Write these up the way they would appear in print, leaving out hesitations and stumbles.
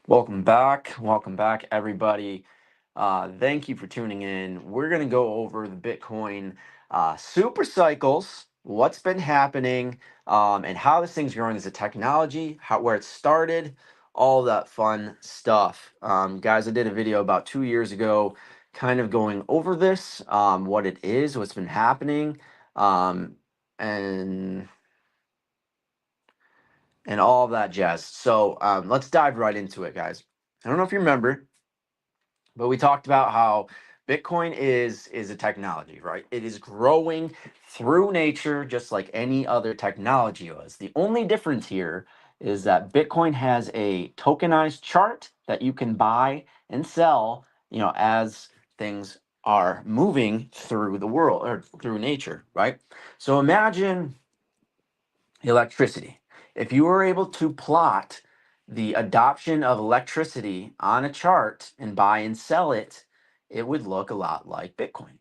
Welcome back. Welcome back, everybody. Thank you for tuning in. We're going to go over the Bitcoin super cycles, what's been happening, and how this thing's growing as a technology, where it started, all that fun stuff. Guys, I did a video about 2 years ago kind of going over this, what it is, what's been happening, um, and and all of that jazz. So let's dive right into it, guys. I don't know if you remember, but we talked about how Bitcoin is a technology, right? It is growing through nature just like any other technology was. The only difference here is that Bitcoin has a tokenized chart that you can buy and sell, as things are moving through the world or through nature, right? So imagine electricity. If you were able to plot the adoption of electricity on a chart and buy and sell it, it would look a lot like Bitcoin.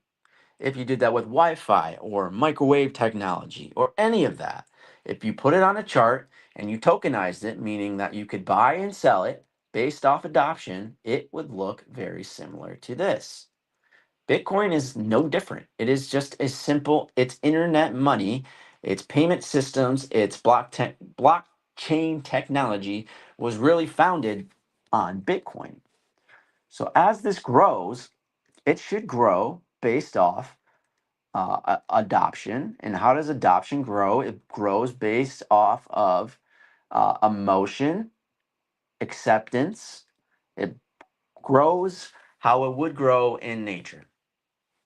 If you did that with Wi Fi or microwave technology or any of that, if you put it on a chart and you tokenized it, meaning that you could buy and sell it based off adoption, it would look very similar to this. Bitcoin is no different. It is just as simple. It's internet money, it's payment systems, it's blockchain technology was really founded on Bitcoin. So as this grows, it should grow based off adoption. And how does adoption grow? It grows based off of emotion, acceptance. It grows how it would grow in nature.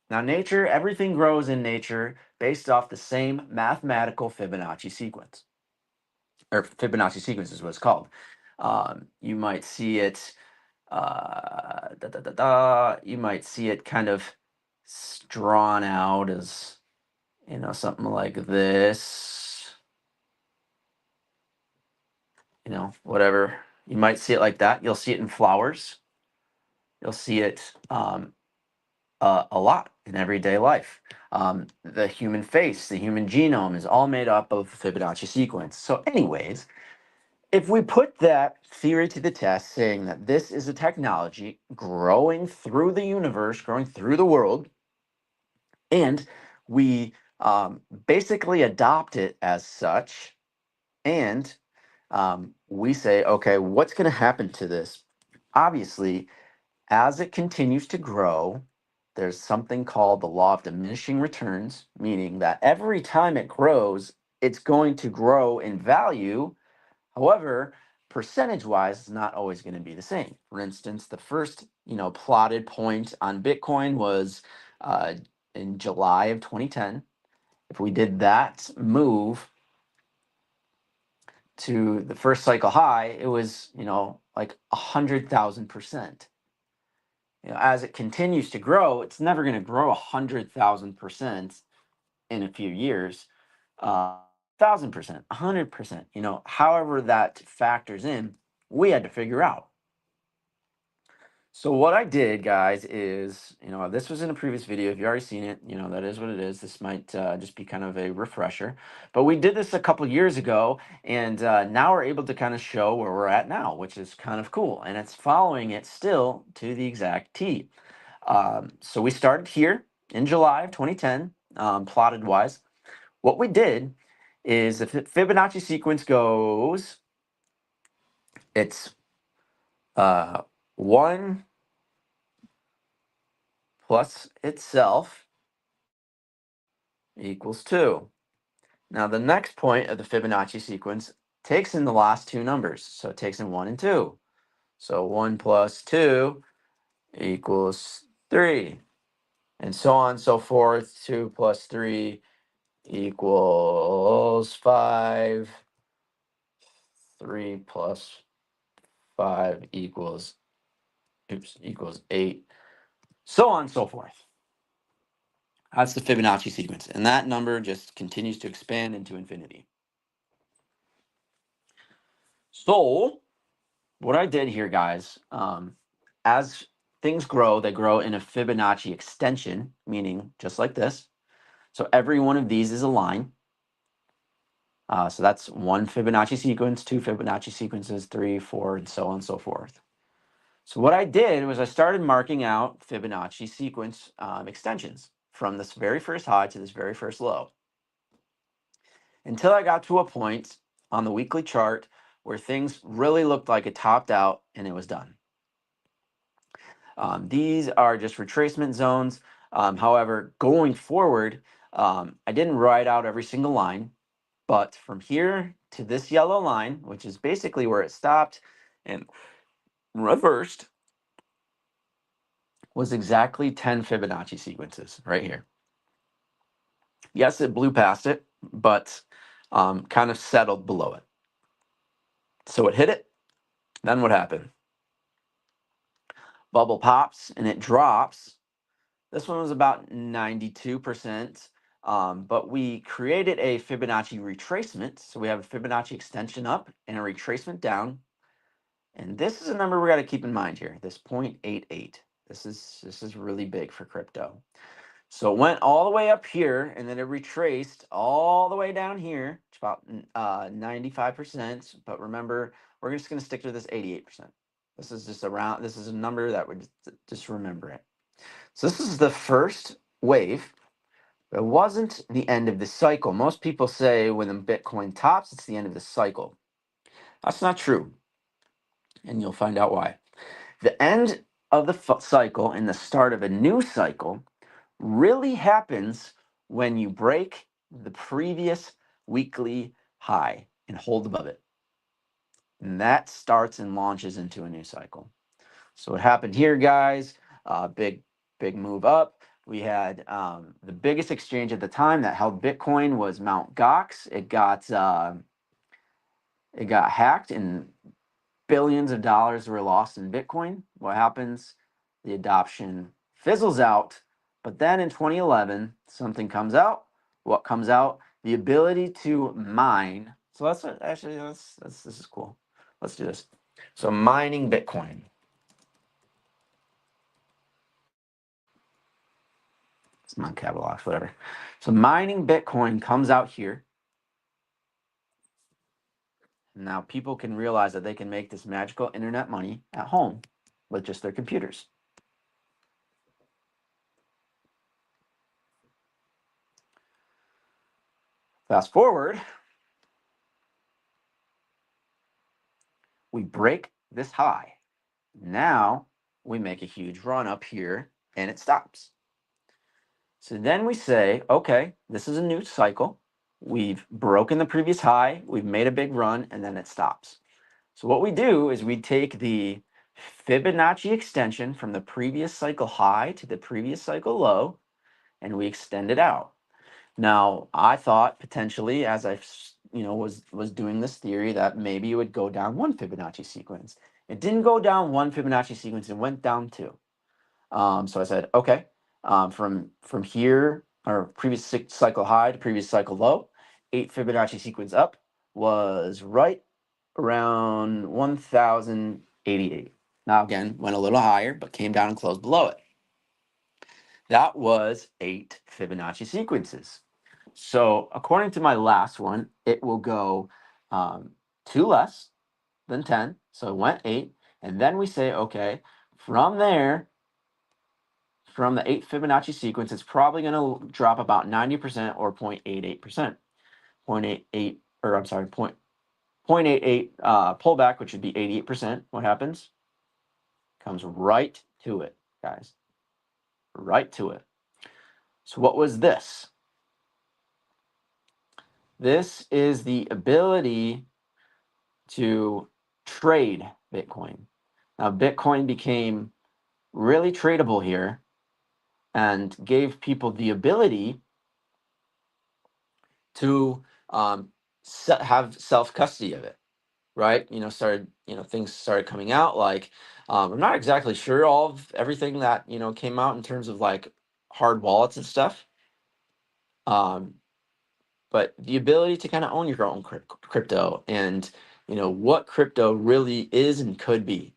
Now, nature, everything grows in nature based off the same mathematical Fibonacci sequence, or Fibonacci sequence is what it's called. You might see it, you might see it kind of drawn out as, something like this, whatever. You might see it like that. You'll see it in flowers. You'll see it a lot in everyday life. The human face, the human genome is all made up of Fibonacci sequence. So, anyways, if we put that theory to the test, saying that this is a technology growing through the universe, growing through the world, and we basically adopt it as such, and we say, okay, what's going to happen to this? Obviously, as it continues to grow, there's something called the law of diminishing returns, meaning that every time it grows, it's going to grow in value. However, percentage wise, it's not always going to be the same. For instance, the first, plotted point on Bitcoin was uh, in July of 2010. If we did that move to the first cycle high, it was, like 100,000%. As it continues to grow, it's never going to grow 100,000% in a few years. 1,000%, 100%, however that factors in, we had to figure out. So what I did, guys, is, this was in a previous video. If you already seen it, that is what it is. This might just be kind of a refresher. But we did this a couple years ago, and now we're able to kind of show where we're at now, which is kind of cool. And it's following it still to the exact T. So we started here in July of 2010, plotted wise. What we did is the Fibonacci sequence goes, it's 1 plus itself equals 2. Now the next point of the Fibonacci sequence takes in the last two numbers. So it takes in 1 and 2. So 1 plus 2 equals 3. And so on and so forth. 2 plus 3 equals 5. 3 plus 5 equals 8. So on and so forth. That's the Fibonacci sequence. And that number just continues to expand into infinity. So what I did here, guys, as things grow, they grow in a Fibonacci extension, meaning just like this. So every one of these is a line. So that's one Fibonacci sequence, two Fibonacci sequences, 3, 4, and so on and so forth. So what I did was I started marking out Fibonacci sequence extensions from this very first high to this very first low, until I got to a point on the weekly chart where things really looked like it topped out and it was done. These are just retracement zones. However, going forward, I didn't write out every single line, but from here to this yellow line, which is basically where it stopped and reversed, was exactly 10 Fibonacci sequences right here. Yes, it blew past it, but kind of settled below it. So it hit it. Then what happened? Bubble pops and it drops. This one was about 92%, but we created a Fibonacci retracement. So we have a Fibonacci extension up and a retracement down. And this is a number we got to keep in mind here, this 0.88. This is really big for crypto. So it went all the way up here, and then it retraced all the way down here. It's about 95%. But remember, we're just going to stick to this 88%. This is just around. This is a number that would just remember it. So this is the first wave. But it wasn't the end of the cycle. Most people say when the Bitcoin tops, it's the end of the cycle. That's not true, and you'll find out why. The end of the cycle and the start of a new cycle really happens when you break the previous weekly high and hold above it. And that starts and launches into a new cycle. So what happened here, guys, big move up. We had the biggest exchange at the time that held Bitcoin was Mt. Gox. It got hacked and billions of dollars were lost in Bitcoin. What happens? The adoption fizzles out. But then in 2011, something comes out. What comes out? The ability to mine. So let's actually, this is cool. Let's do this. So mining Bitcoin. It's not Cabalocks, whatever. So mining Bitcoin comes out here. Now people can realize that they can make this magical internet money at home with just their computers. Fast forward, we break this high. Now we make a huge run up here and it stops. So then we say, okay, this is a new cycle. We've broken the previous high, we've made a big run, and then it stops. So what we do is we take the Fibonacci extension from the previous cycle high to the previous cycle low, and we extend it out. Now, I thought potentially, as I was doing this theory, that maybe it would go down one Fibonacci sequence. It didn't go down one Fibonacci sequence; it went down two. So I said, okay, from here, or previous cycle high to previous cycle low, 8 Fibonacci sequence up was right around 1088. Now again, went a little higher, but came down and closed below it. That was 8 Fibonacci sequences. So according to my last one, it will go 2 less than 10. So it went 8. And then we say, okay, from there, from the 8 Fibonacci sequence, it's probably going to drop about 90% or 0.88%. 0.88, or I'm sorry, 0.88 pullback, which would be 88%. What happens? Comes right to it, guys. Right to it. So what was this? This is the ability to trade Bitcoin. Now, Bitcoin became really tradable here and gave people the ability to have self-custody of it, right? Things started coming out like, I'm not exactly sure all of everything that, came out in terms of like hard wallets and stuff. But the ability to kind of own your own crypto and, what crypto really is and could be.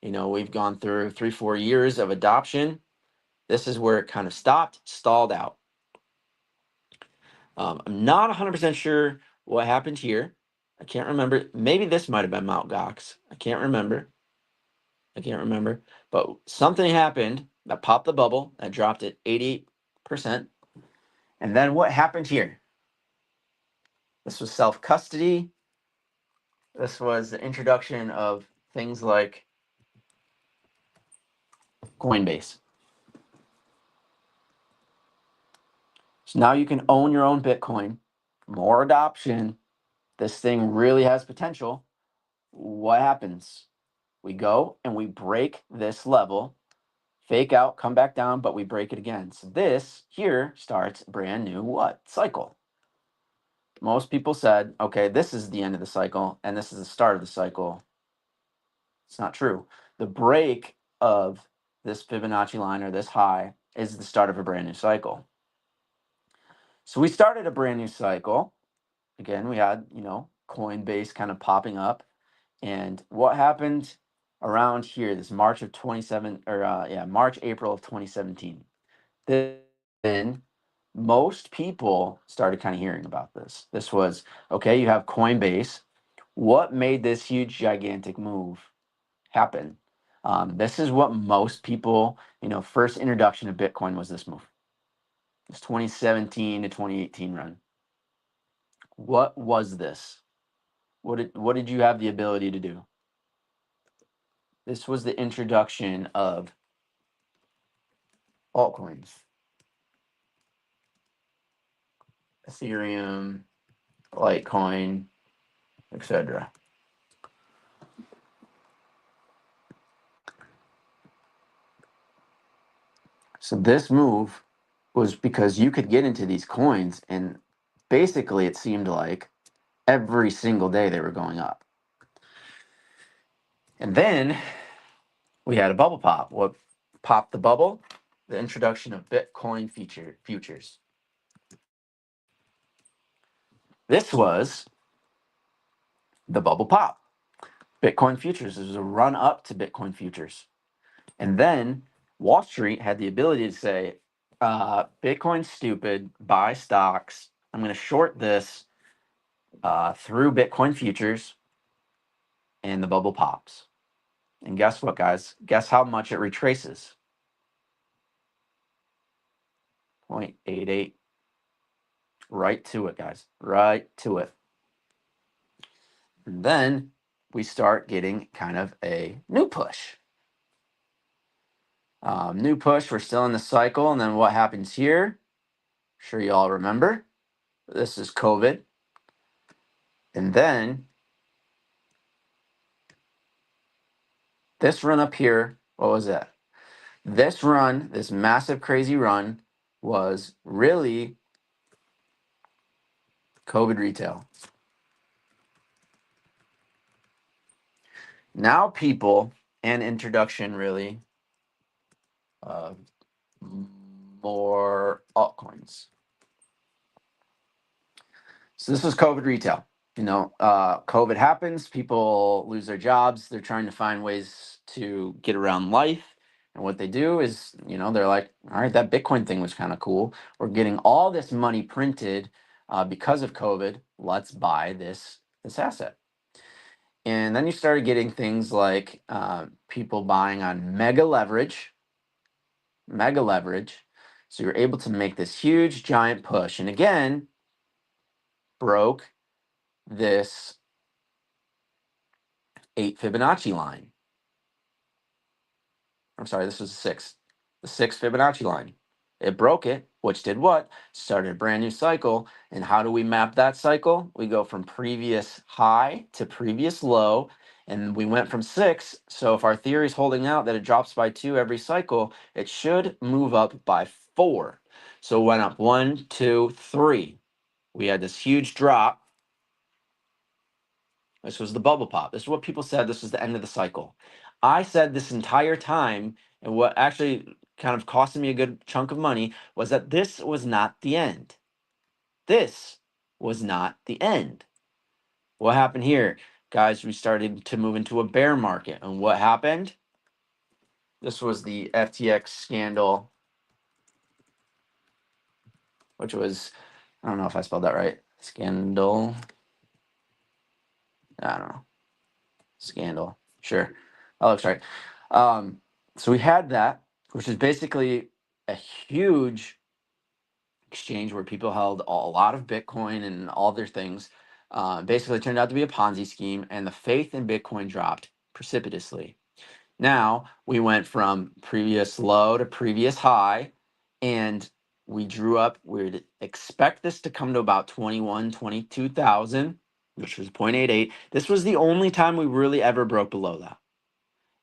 We've gone through 3-4 years of adoption. This is where it kind of stopped, stalled out. I'm not 100% sure what happened here? I can't remember. Maybe this might have been Mount Gox. I can't remember. But something happened that popped the bubble, that dropped it 88%. And then what happened here? This was self-custody. This was the introduction of things like Coinbase. So now you can own your own Bitcoin. More adoption. This thing really has potential. What happens? We go and we break this level, fake out, come back down, but we break it again. So this here starts a brand new what? Cycle. Most people said, okay, this is the end of the cycle and this is the start of the cycle. It's not true. The break of this Fibonacci line or this high is the start of a brand new cycle. So we started a brand new cycle. Again, we had, Coinbase kind of popping up. And what happened around here, this March of 27, or March, April of 2017. Then most people started kind of hearing about this. This was, okay, you have Coinbase. What made this huge, gigantic move happen? This is what most people, first introduction of Bitcoin was this move. This 2017 to 2018 run. What was this? What did you have the ability to do? This was the introduction of altcoins, Ethereum, Litecoin, etc. So this move was because you could get into these coins and basically it seemed like every single day they were going up. And then we had a bubble pop. What popped the bubble? The introduction of Bitcoin futures. This was the bubble pop. Bitcoin futures. This was a run up to Bitcoin futures. And then Wall Street had the ability to say, Bitcoin's stupid, buy stocks. I'm going to short this through Bitcoin futures, and the bubble pops. And guess what, guys? Guess how much it retraces? 0.88. Right to it, guys. Right to it. And then we start getting kind of a new push. We're still in the cycle. And then what happens here? I'm sure you all remember. This is COVID. And then this run up here, what was that? This run, this massive, crazy run, was really COVID retail. Now people, and introduction really, more altcoins. So this was COVID retail. COVID happens, people lose their jobs, they're trying to find ways to get around life. And what they do is, they're like, all right, that Bitcoin thing was kind of cool. We're getting all this money printed because of COVID. Let's buy this asset. And then you started getting things like people buying on mega leverage. So you're able to make this huge, giant push. And again, broke this 8 Fibonacci line. I'm sorry, this was the 6 Fibonacci line. It broke it, which did what? Started a brand new cycle. And how do we map that cycle? We go from previous high to previous low, and we went from 6. So if our theory is holding out that it drops by 2 every cycle, it should move up by 4. So it went up 1, 2, 3. We had this huge drop. This was the bubble pop. This is what people said. This was the end of the cycle. I said this entire time, and what actually kind of costed me a good chunk of money was that this was not the end. This was not the end. What happened here? Guys, we started to move into a bear market. And what happened? This was the FTX scandal, which was, I don't know if I spelled that right. Scandal. I don't know. Scandal. Sure. That looks right. So we had that, which is basically a huge exchange where people held a lot of Bitcoin and all their things. Basically, turned out to be a Ponzi scheme, and the faith in Bitcoin dropped precipitously. Now we went from previous low to previous high, and we drew up. We'd expect this to come to about 21, 22,000, which was 0.88. This was the only time we really ever broke below that.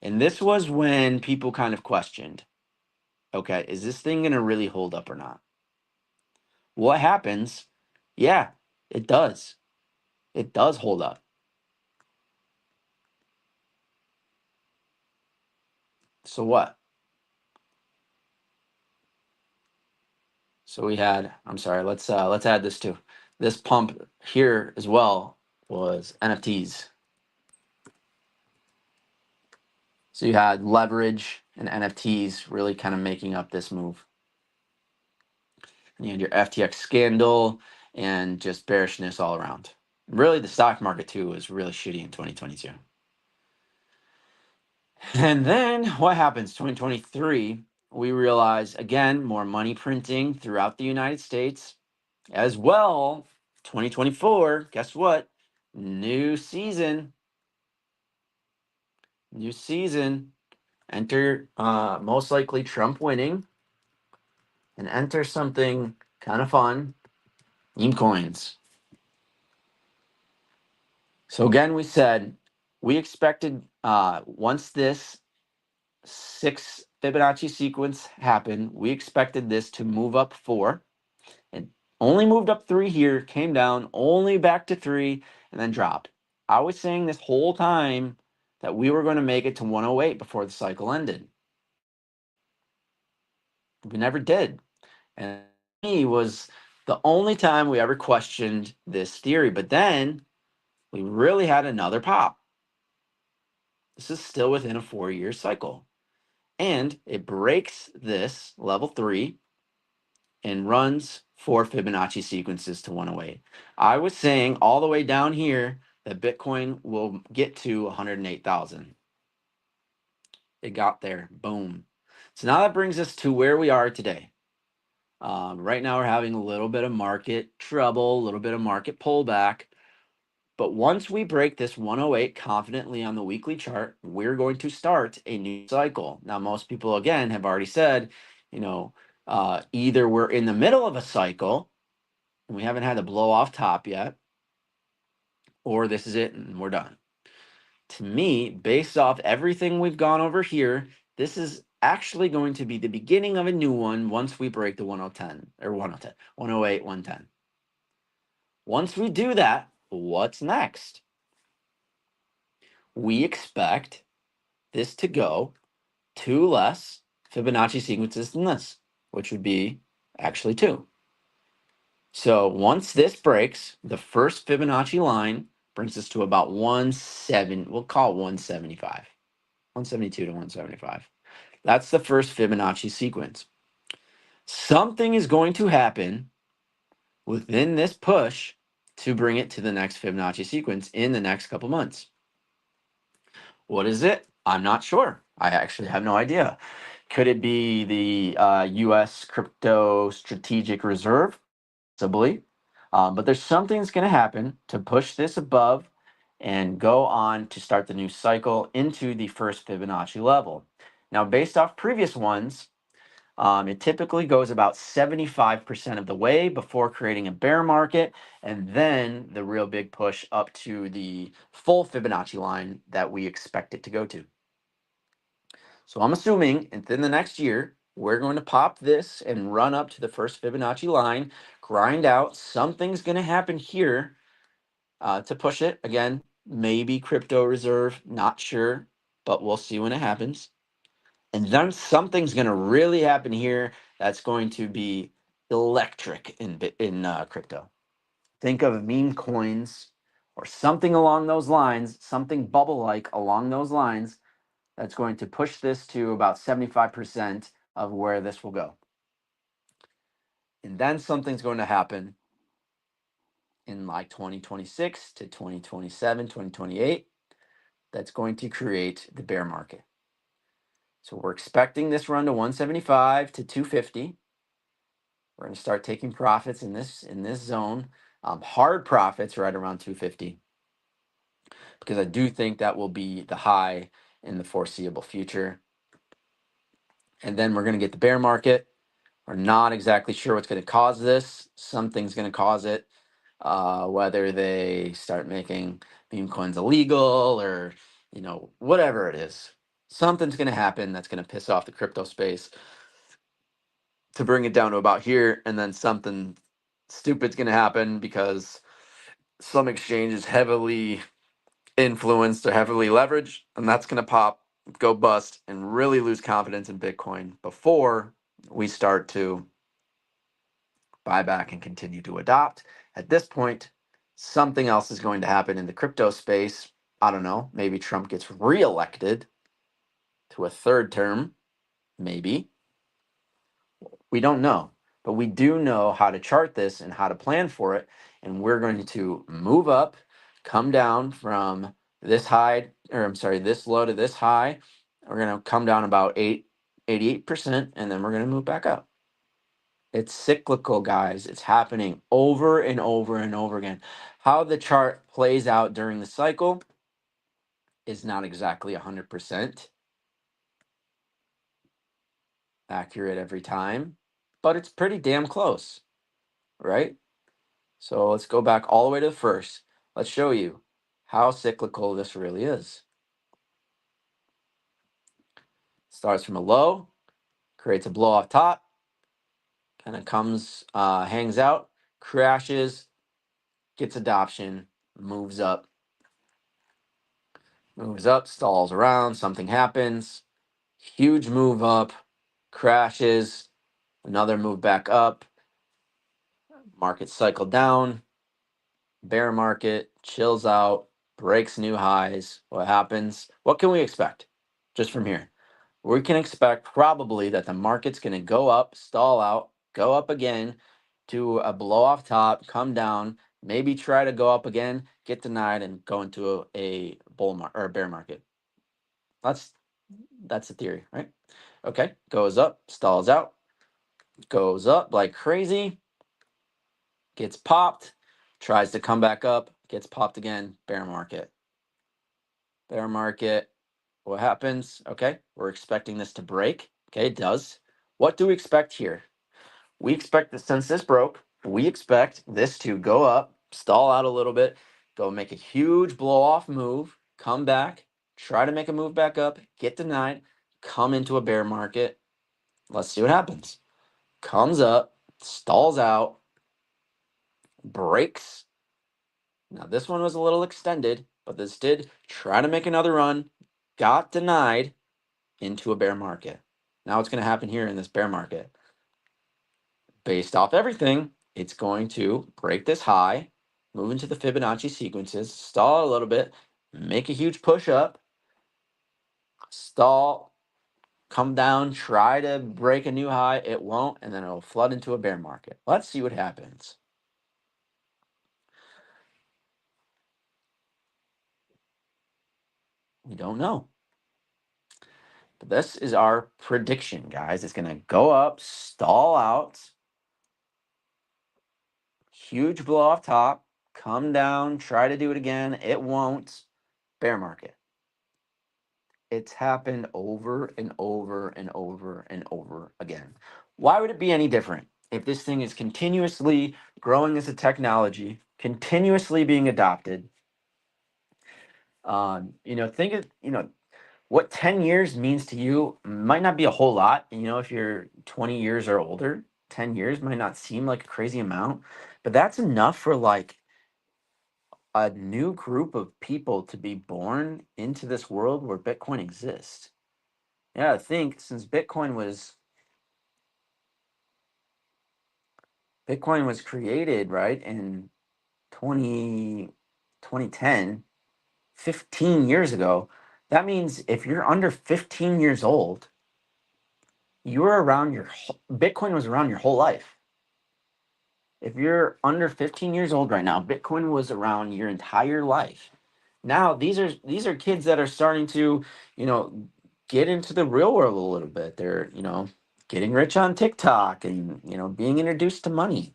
And this was when people kind of questioned, okay, is this thing going to really hold up or not? What happens? Yeah, it does. It does hold up. So what? So we had, I'm sorry, let's add this too. This pump here as well was NFTs. So you had leverage and NFTs really kind of making up this move. And you had your FTX scandal and just bearishness all around. Really, the stock market too was really shitty in 2022. And then what happens? 2023, we realize again more money printing throughout the United States as well. 2024, guess what? New season. New season. Enter most likely Trump winning and enter something kind of fun. Meme coins. So again, we said we expected once this 6 Fibonacci sequence happened, we expected this to move up 4. It only moved up 3 here, came down, only back to 3, and then dropped. I was saying this whole time that we were going to make it to 108 before the cycle ended. We never did. And me was the only time we ever questioned this theory. But then we really had another pop. This is still within a 4-year cycle. And it breaks this level 3 and runs 4 Fibonacci sequences to 108. I was saying all the way down here that Bitcoin will get to 108,000. It got there. Boom. So now that brings us to where we are today. Right now, we're having a little bit of market trouble, a little bit of market pullback. But once we break this 108 confidently on the weekly chart, we're going to start a new cycle. Now, most people, again, have already said, either we're in the middle of a cycle and we haven't had a blow off top yet, or this is it and we're done. To me, based off everything we've gone over here, this is actually going to be the beginning of a new one once we break the 110 or 110, 108, 110. Once we do that, what's next? We expect this to go 2 less Fibonacci sequences than this, which would be actually 2. So once this breaks, the first Fibonacci line brings us to about 170, we'll call it 175, 172 to 175. That's the first Fibonacci sequence. Something is going to happen within this push to bring it to the next Fibonacci sequence in the next couple months. What is it? I'm not sure. I actually have no idea. Could it be the U.S. Crypto Strategic Reserve? Possibly. But there's something that's going to happen to push this above and go on to start the new cycle into the first Fibonacci level. Now, based off previous ones, it typically goes about 75% of the way before creating a bear market, and then the real big push up to the full Fibonacci line that we expect it to go to. So I'm assuming within the next year, we're going to pop this and run up to the first Fibonacci line, grind out. Something's going to happen here to push it. Again, maybe crypto reserve, not sure, but we'll see when it happens. And then something's going to really happen here that's going to be electric in crypto. Think of meme coins or something along those lines, something bubble-like along those lines that's going to push this to about 75% of where this will go. And then something's going to happen in like 2026 to 2027, 2028, that's going to create the bear market. So we're expecting this run to 175 to 250. We're going to start taking profits in this zone, hard profits right around 250, because I do think that will be the high in the foreseeable future. And then we're going to get the bear market. We're not exactly sure what's going to cause this. Something's going to cause it, whether they start making meme coins illegal or, whatever it is. Something's going to happen that's going to piss off the crypto space to bring it down to about here. And then something stupid's going to happen because some exchange is heavily influenced or heavily leveraged, and that's going to pop, go bust, and really lose confidence in Bitcoin before we start to buy back and continue to adopt. At this point, something else is going to happen in the crypto space. I don't know. Maybe Trump gets reelected to a third term. Maybe. We don't know. But we do know how to chart this and how to plan for it. And we're going to move up, come down from this high, or I'm sorry, this low to this high. We're going to come down about 88%, and then we're going to move back up. It's cyclical, guys. It's happening over and over and over again. How the chart plays out during the cycle is not exactly 100% accurate every time, but it's pretty damn close, right? So let's go back all the way to the first. Let's show you how cyclical this really is. Starts from a low, creates a blow off top, kind of comes, hangs out, crashes, gets adoption, moves up, stalls around, something happens, huge move up, crashes, another move back up, market cycle down, bear market, chills out, breaks new highs. What happens? What can we expect just from here? We can expect probably that the market's going to go up, stall out, go up again to a blow off top, come down, maybe try to go up again, get denied, and go into a bull market or a bear market. That's the theory, right? Okay, goes up, stalls out, goes up like crazy, gets popped, tries to come back up, gets popped again, bear market. Bear market, what happens? Okay, we're expecting this to break. Okay, it does. What do we expect here? We expect that since this broke, we expect this to go up, stall out a little bit, go make a huge blow off move, come back, try to make a move back up, get denied, come into a bear market. Let's see what happens. Comes up, stalls out, breaks. Now, this one was a little extended, but this did try to make another run, got denied into a bear market. Now, what's going to happen here in this bear market? Based off everything, it's going to break this high, move into the Fibonacci sequences, stall a little bit, make a huge push up, stall, come down, try to break a new high. It won't, and then it'll flood into a bear market. Let's see what happens. We don't know. But this is our prediction, guys. It's going to go up, stall out, huge blow off top, come down, try to do it again. It won't. Bear market. It's happened over and over and over and over again. Why would it be any different if this thing is continuously growing as a technology, continuously being adopted? Think of, what 10 years means to you might not be a whole lot. If you're 20 years or older, 10 years might not seem like a crazy amount, but that's enough for like a new group of people to be born into this world where Bitcoin exists. Yeah, I think since Bitcoin was created, right, in 2010, 15 years ago, that means if you're under 15 years old, Bitcoin was around your whole life. If you're under 15 years old right now, Bitcoin was around your entire life. Now these are kids that are starting to, you know, get into the real world a little bit. They're, getting rich on TikTok and, being introduced to money.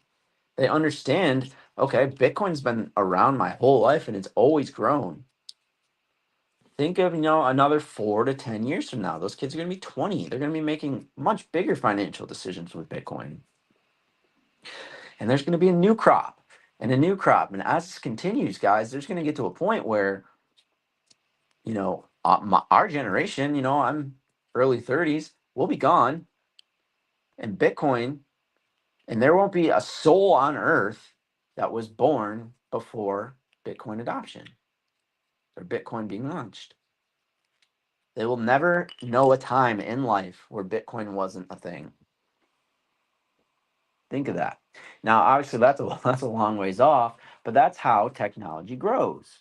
They understand, okay, Bitcoin's been around my whole life and it's always grown. Think of, another 4 to 10 years from now. Those kids are going to be 20. They're going to be making much bigger financial decisions with Bitcoin. And there's going to be a new crop and a new crop. And as this continues, guys, there's going to get to a point where, our generation, I'm early 30s, we'll be gone. And Bitcoin, and there won't be a soul on earth that was born before Bitcoin adoption or Bitcoin being launched. They will never know a time in life where Bitcoin wasn't a thing. Think of that. Now, obviously, that's a long ways off, but that's how technology grows.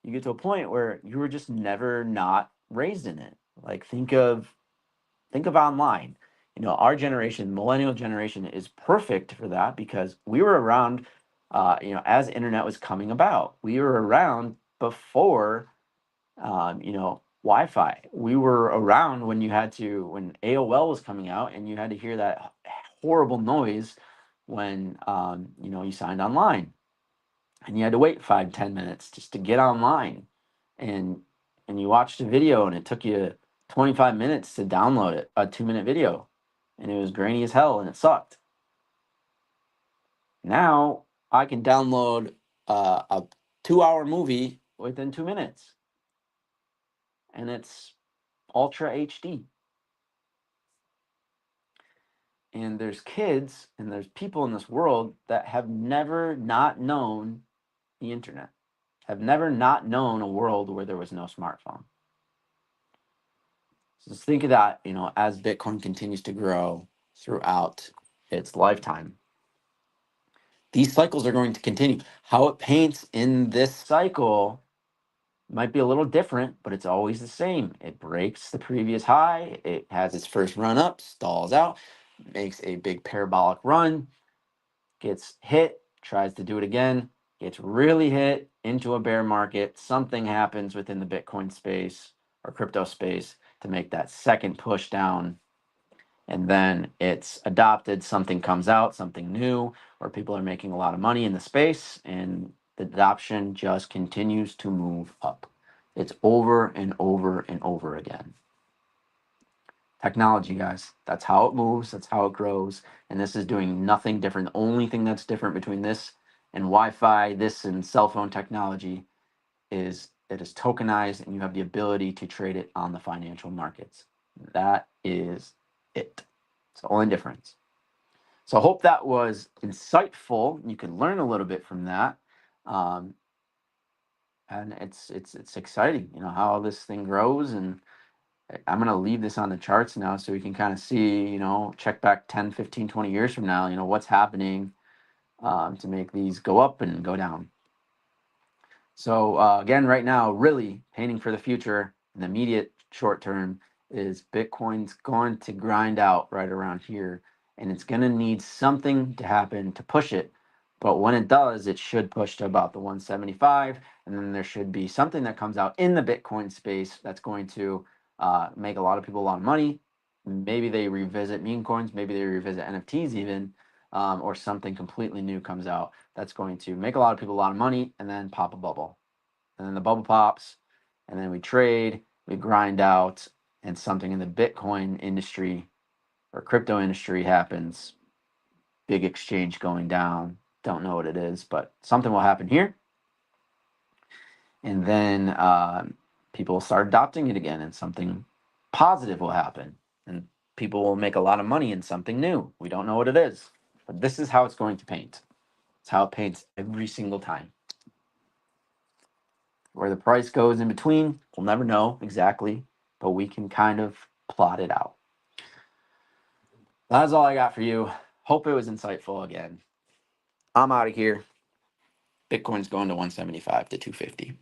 You get to a point where you were just never not raised in it. Like think of online. Our generation, millennial generation, is perfect for that because we were around, as internet was coming about. We were around before, Wi-Fi. We were around when when AOL was coming out, and you had to hear that horrible noise when, you signed online, and you had to wait 5-10 minutes just to get online, and you watched a video, and it took you 25 minutes to download it, a 2-minute video, and it was grainy as hell, and it sucked. Now I can download a 2-hour movie within 2 minutes, and it's ultra HD. And there's kids and there's people in this world that have never not known the internet, have never not known a world where there was no smartphone. So just think of that, as Bitcoin continues to grow throughout its lifetime. These cycles are going to continue. How it paints in this cycle might be a little different, but it's always the same. It breaks the previous high, it has its first run up, stalls out, makes a big parabolic run, gets hit, tries to do it again, gets really hit into a bear market. Something happens within the Bitcoin space or crypto space to make that second push down. And then it's adopted, something comes out, something new, or people are making a lot of money in the space, and the adoption just continues to move up. It's over and over and over again. Technology, guys, that's how it moves, that's how it grows, and this is doing nothing different. The only thing that's different between this and Wi-Fi, this and cell phone technology, is it is tokenized and you have the ability to trade it on the financial markets. That is it. It's the only difference. So I hope that was insightful. You can learn a little bit from that. And it's exciting, how this thing grows. And I'm going to leave this on the charts now so we can kind of see, check back 10, 15, 20 years from now, what's happening to make these go up and go down. So again, right now, really painting for the future in the immediate short term is Bitcoin's going to grind out right around here, and it's going to need something to happen to push it. But when it does, it should push to about the 175, and then there should be something that comes out in the Bitcoin space that's going to make a lot of people a lot of money. Maybe they revisit meme coins, maybe they revisit NFTs even, or something completely new comes out that's going to make a lot of people a lot of money and then pop a bubble. And then the bubble pops, and then we trade, we grind out, and something in the Bitcoin industry or crypto industry happens. Big exchange going down. Don't know what it is, but something will happen here. And then people will start adopting it again, and something positive will happen. And people will make a lot of money in something new. We don't know what it is, but this is how it's going to paint. It's how it paints every single time. Where the price goes in between, we'll never know exactly, but we can kind of plot it out. That's all I got for you. Hope it was insightful again. I'm out of here. Bitcoin's going to 175 to 250.